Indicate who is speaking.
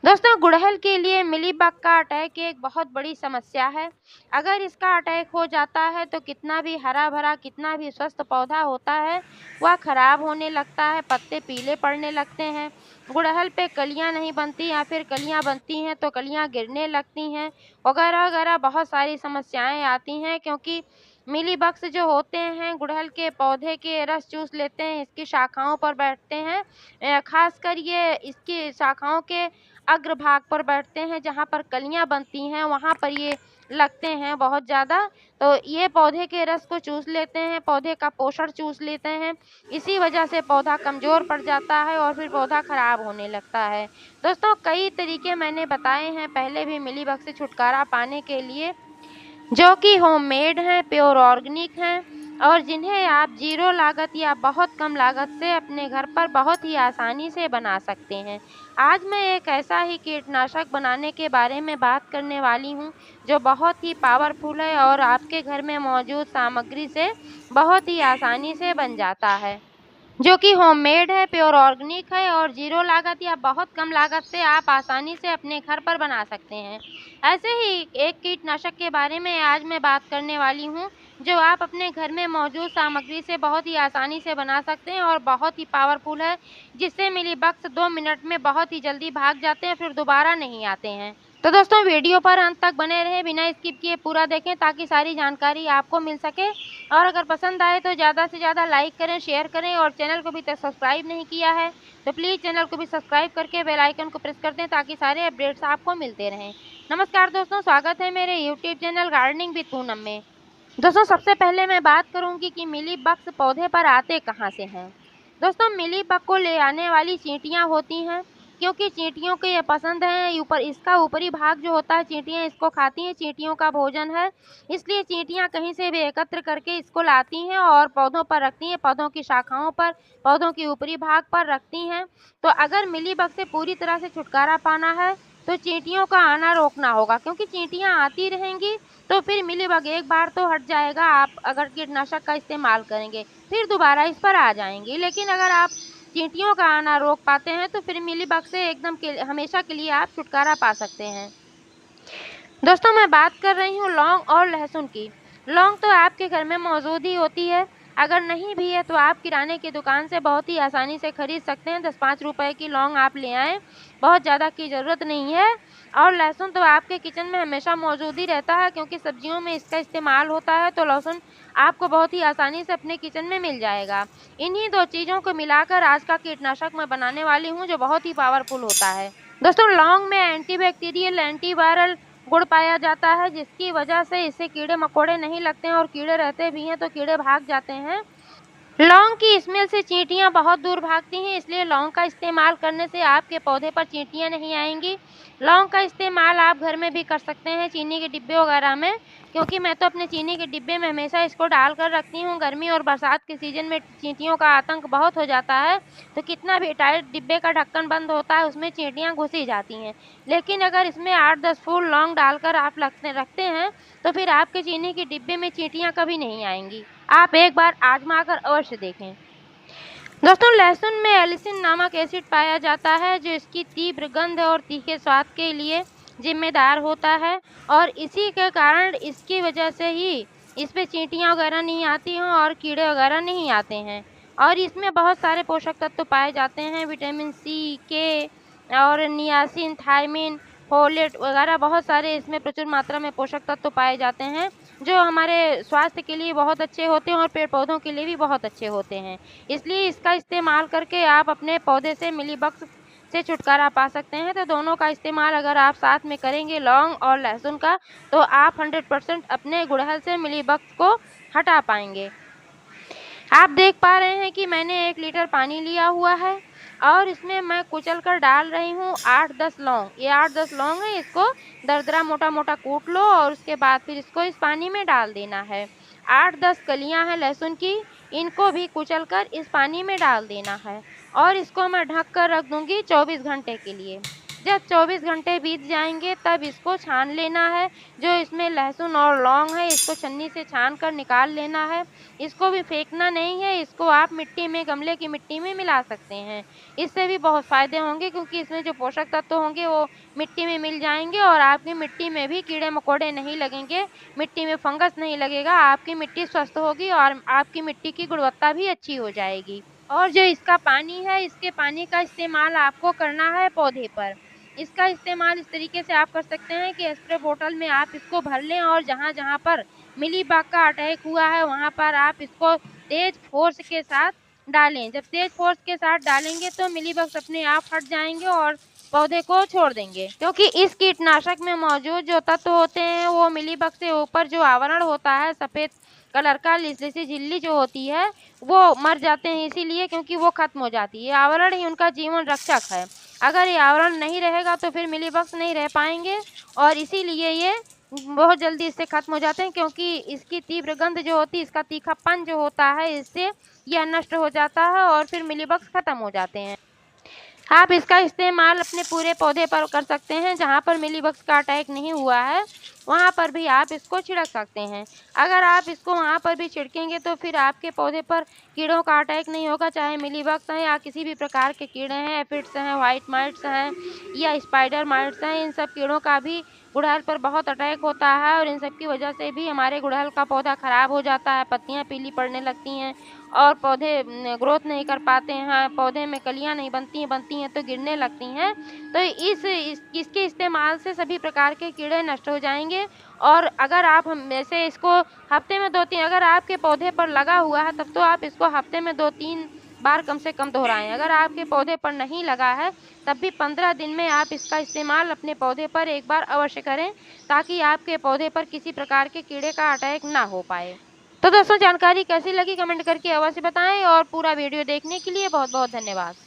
Speaker 1: दोस्तों, गुड़हल के लिए मिलीबग का अटैक एक बहुत बड़ी समस्या है। अगर इसका अटैक हो जाता है तो कितना भी हरा-भरा, कितना भी स्वस्थ पौधा होता है, वह खराब होने लगता है, पत्ते पीले पड़ने लगते हैं, गुड़हल पे कलियाँ नहीं बनती या फिर कलियाँ बनती हैं तो कलियाँ गिरने लगती हैं, वगैरह-वगैरह बहुत सारी समस्याएँ आती हैं क्योंकि मिलीबग्स जो होते हैं, गुड़हल के पौधे के रस चूस लेते हैं, इसकी शाखाओं पर बैठते हैं। ख़ासकर ये इसकी शाखाओं के अग्रभाग पर बैठते हैं, जहाँ पर कलियाँ बनती हैं, वहाँ पर ये लगते हैं बहुत ज़्यादा। तो ये पौधे के रस को चूस लेते हैं, पौधे का पोषण चूस लेते हैं। इसी वजह से पौधा कमज़ोर पड़ जाता है और फिर पौधा खराब होने लगता है। दोस्तों, कई तरीके मैंने बताए हैं पहले भी मिलीबग से छुटकारा पाने के लिए, जो कि होममेड हैं, प्योर ऑर्गेनिक हैं और जिन्हें आप ज़ीरो लागत या बहुत कम लागत से अपने घर पर बहुत ही आसानी से बना सकते हैं। आज मैं एक ऐसा ही कीटनाशक बनाने के बारे में बात करने वाली हूँ, जो बहुत ही पावरफुल है और आपके घर में मौजूद सामग्री से बहुत ही आसानी से बन जाता है। जो कि होममेड है, प्योर ऑर्गेनिक है और ज़ीरो लागत या बहुत कम लागत से आप आसानी से अपने घर पर बना सकते हैं। ऐसे ही एक कीटनाशक के बारे में आज मैं बात करने वाली हूँ, जो आप अपने घर में मौजूद सामग्री से बहुत ही आसानी से बना सकते हैं और बहुत ही पावरफुल है, जिससे मिलीबग्स 2 मिनट में बहुत ही जल्दी भाग जाते हैं, फिर दोबारा नहीं आते हैं। तो दोस्तों, वीडियो पर अंत तक बने रहें, बिना स्किप किए पूरा देखें ताकि सारी जानकारी आपको मिल सके। और अगर पसंद आए तो ज़्यादा से ज़्यादा लाइक करें, शेयर करें और चैनल को अभी तक सब्सक्राइब नहीं किया है तो प्लीज़ चैनल को भी सब्सक्राइब करके बेल आइकन को प्रेस कर दें ताकि सारे अपडेट्स आपको मिलते रहें। नमस्कार दोस्तों, स्वागत है मेरे YouTube channel gardening with Poonam में। दोस्तों, सबसे पहले मैं बात करूंगी कि मिलीबग्स पौधे पर आते कहाँ से हैं। दोस्तों, मिलीबग को ले आने वाली चींटियाँ होती हैं, क्योंकि चींटियों को ये पसंद है। इसका ऊपरी भाग जो होता है, चींटियाँ इसको खाती हैं, चींटियों का भोजन है। इसलिए चींटियाँ कहीं से भी एकत्र करके इसको लाती हैं और पौधों पर रखती हैं, पौधों की शाखाओं पर, पौधों के ऊपरी भाग पर रखती हैं। तो अगर मिलीबग से पूरी तरह से छुटकारा पाना है तो चींटियों का आना रोकना होगा, क्योंकि चींटियाँ आती रहेंगी तो फिर मिलीबग एक बार तो हट जाएगा। आप अगर कीटनाशक का इस्तेमाल करेंगे फिर दोबारा इस पर आ जाएंगी, लेकिन अगर आप चींटियों का आना रोक पाते हैं तो फिर मिलीबग से एकदम हमेशा के लिए आप छुटकारा पा सकते हैं। दोस्तों, मैं बात कर रही हूँ लौंग और लहसुन की। लौंग तो आपके घर में मौजूद ही होती है, अगर नहीं भी है तो आप किराने की दुकान से बहुत ही आसानी से खरीद सकते हैं। 10-5 रुपए की लौंग आप ले आएँ, बहुत ज़्यादा की ज़रूरत नहीं है। और लहसुन तो आपके किचन में हमेशा मौजूद ही रहता है, क्योंकि सब्जियों में इसका इस्तेमाल होता है, तो लहसुन आपको बहुत ही आसानी से अपने किचन में मिल जाएगा। इन्हीं 2 चीज़ों को मिलाकर आज का कीटनाशक मैं बनाने वाली हूँ, जो बहुत ही पावरफुल होता है। दोस्तों, लौंग में एंटीबैक्टीरियल, एंटीवायरल गुण पाया जाता है, जिसकी वजह से इससे कीड़े मकोड़े नहीं लगते हैं और कीड़े रहते भी हैं तो कीड़े भाग जाते हैं। लौंग की स्मेल से चींटियां बहुत दूर भागती हैं, इसलिए लौंग का इस्तेमाल करने से आपके पौधे पर चींटियां नहीं आएंगी। लौंग का इस्तेमाल आप घर में भी कर सकते हैं, चीनी के डिब्बे वगैरह में, क्योंकि मैं तो अपने चीनी के डिब्बे में हमेशा इसको डाल कर रखती हूँ। गर्मी और बरसात के सीजन में चींटियों का आतंक बहुत हो जाता है, तो कितना भी टाइट डिब्बे का ढक्कन बंद होता है उसमें चींटियां घुस ही जाती हैं। लेकिन अगर इसमें 8-10 फूल लौंग डालकर आप रखते हैं तो फिर आपके चीनी के डिब्बे में चींटियां कभी नहीं आएंगी। आप एक बार आजमा कर अवश्य देखें। दोस्तों, लहसुन में एलिसिन नामक एसिड पाया जाता है, जो इसकी तीव्र गंध और तीखे स्वाद के लिए जिम्मेदार होता है और इसी के कारण, इसकी वजह से ही इस पे चींटियाँ वगैरह नहीं आती हैं और कीड़े वगैरह नहीं आते हैं। और इसमें बहुत सारे पोषक तत्व पाए जाते हैं, विटामिन सी, के और नियासिन, थायमिन, फोलेट वगैरह बहुत सारे इसमें प्रचुर मात्रा में पोषक तत्व पाए जाते हैं, जो हमारे स्वास्थ्य के लिए बहुत अच्छे होते हैं और पेड़ पौधों के लिए भी बहुत अच्छे होते हैं। इसलिए इसका इस्तेमाल करके आप अपने पौधे से मिलीबग्स से छुटकारा पा सकते हैं। तो दोनों का इस्तेमाल अगर आप साथ में करेंगे, लौंग और लहसुन का, तो आप 100% अपने गुड़हल से मिलीबग्स को हटा पाएंगे। आप देख पा रहे हैं कि मैंने 1 लीटर पानी लिया हुआ है और इसमें मैं कुचल कर डाल रही हूँ 8-10 लौंग। ये 8-10 लौंग है, इसको दरदरा मोटा मोटा कूट लो और उसके बाद फिर इसको इस पानी में डाल देना है। 8-10 कलियां हैं लहसुन की, इनको भी कुचल कर इस पानी में डाल देना है और इसको मैं ढक कर रख दूंगी 24 घंटे के लिए। जब 24 घंटे बीत जाएंगे तब इसको छान लेना है। जो इसमें लहसुन और लौंग है इसको छन्नी से छान कर निकाल लेना है। इसको भी फेंकना नहीं है, इसको आप मिट्टी में, गमले की मिट्टी में मिला सकते हैं। इससे भी बहुत फ़ायदे होंगे क्योंकि इसमें जो पोषक तत्व होंगे वो मिट्टी में मिल जाएंगे और आपकी मिट्टी में भी कीड़े मकोड़े नहीं लगेंगे, मिट्टी में फंगस नहीं लगेगा, आपकी मिट्टी स्वस्थ होगी और आपकी मिट्टी की गुणवत्ता भी अच्छी हो जाएगी। और जो इसका पानी है, इसके पानी का इस्तेमाल आपको करना है पौधे पर। इसका इस्तेमाल इस तरीके से आप कर सकते हैं कि स्प्रे बोतल में आप इसको भर लें और जहाँ-जहाँ पर मिलीबग का अटैक हुआ है वहाँ पर आप इसको तेज़ फ़ोर्स के साथ डालें। जब तेज़ फ़ोर्स के साथ डालेंगे तो मिलीबग्स अपने आप हट जाएंगे और पौधे को छोड़ देंगे, क्योंकि इस कीटनाशक में मौजूद जो तत्व होते हैं वो मिलीबग से ऊपर जो आवरण होता है सफ़ेद कलर का, लिसलिसी झिल्ली जो होती है वो मर जाते हैं, इसीलिए क्योंकि वो खत्म हो जाती है। आवरण ही उनका जीवन रक्षक है। अगर ये आवरण नहीं रहेगा तो फिर मिलीबग्स नहीं रह पाएंगे और इसीलिए ये बहुत जल्दी इससे खत्म हो जाते हैं, क्योंकि इसकी तीव्र गंध जो होती है, इसका तीखापन जो होता है, इससे यह नष्ट हो जाता है और फिर मिलीबग्स खत्म हो जाते हैं। आप इसका इस्तेमाल अपने पूरे पौधे पर कर सकते हैं। जहाँ पर मिलीबग्स का अटैक नहीं हुआ है वहाँ पर भी आप इसको छिड़क सकते हैं। अगर आप इसको वहाँ पर भी छिड़केंगे तो फिर आपके पौधे पर कीड़ों का अटैक नहीं होगा, चाहे मिलीबग्स हैं या किसी भी प्रकार के कीड़े हैं, एफिड्स हैं, व्हाइट माइट्स हैं या स्पाइडर माइट्स हैं। इन सब कीड़ों का भी गुड़हल पर बहुत अटैक होता है और इन सब की वजह से भी हमारे गुड़हल का पौधा ख़राब हो जाता है, पत्तियाँ पीली पड़ने लगती हैं और पौधे ग्रोथ नहीं कर पाते हैं, पौधे में कलियाँ नहीं बनती हैं तो गिरने लगती हैं। तो इसके इस्तेमाल से सभी प्रकार के कीड़े नष्ट हो जाएंगे। और अगर आप ऐसे इसको हफ्ते में 2-3, अगर आपके पौधे पर लगा हुआ है तब तो आप इसको हफ्ते में 2-3 बार कम से कम दोहराएं। अगर आपके पौधे पर नहीं लगा है तब भी 15 दिन में आप इसका इस्तेमाल अपने पौधे पर एक बार अवश्य करें, ताकि आपके पौधे पर किसी प्रकार के कीड़े का अटैक ना हो पाए। तो दोस्तों, जानकारी कैसी लगी कमेंट करके अवश्य बताएं और पूरा वीडियो देखने के लिए बहुत बहुत धन्यवाद।